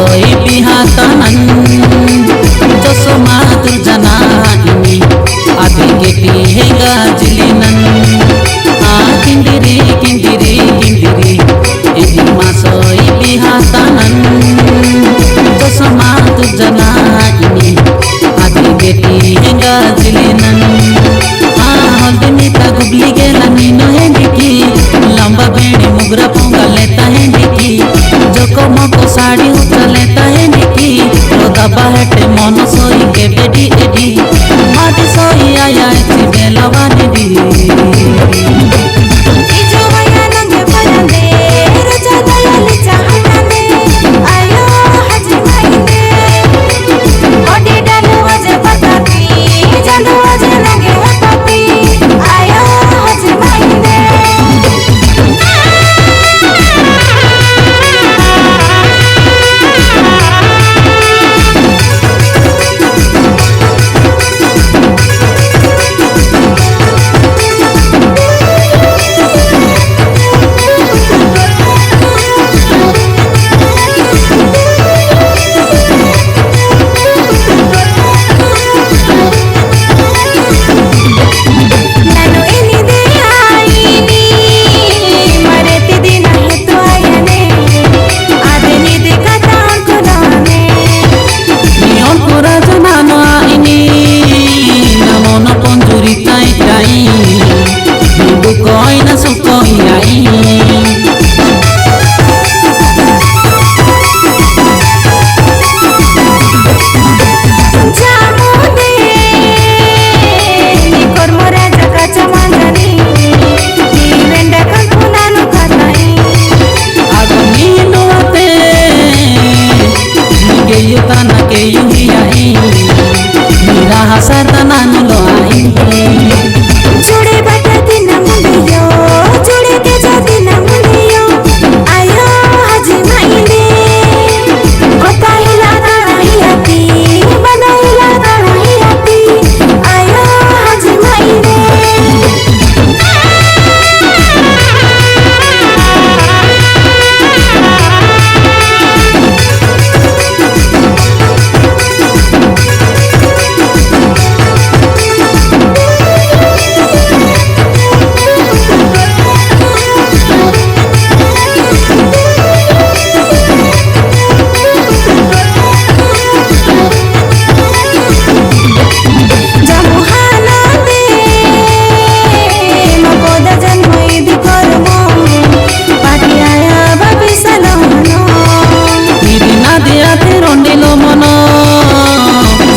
soy pihatanan Josoma turjana ini adi geti hega jilinan kindiri kindiri kindiri ini masoi pihatanan Josoma turjana ini adi geti hega jilinan हल्दीता गुबली गेला Nino हेंडिकी लंबा बेड़ी मुगरा पोंगा लेता हेंडिकी जोको मोको साड़ी उठा लेता हेंडिकी तो दबा हटे मन सोई के बेडी एडी माटी सोई आया एची बेलवा नेडी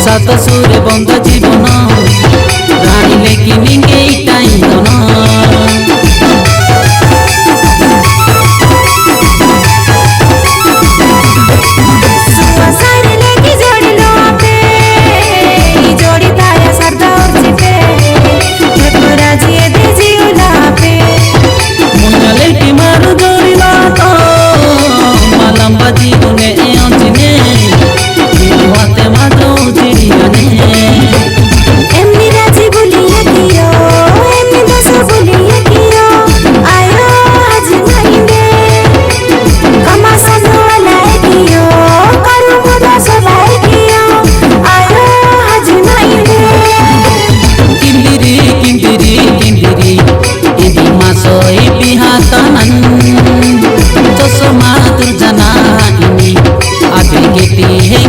सात सुरे बंद जीवन रानी लेकिन time soy pihatanan Josoma turjana ini adi geti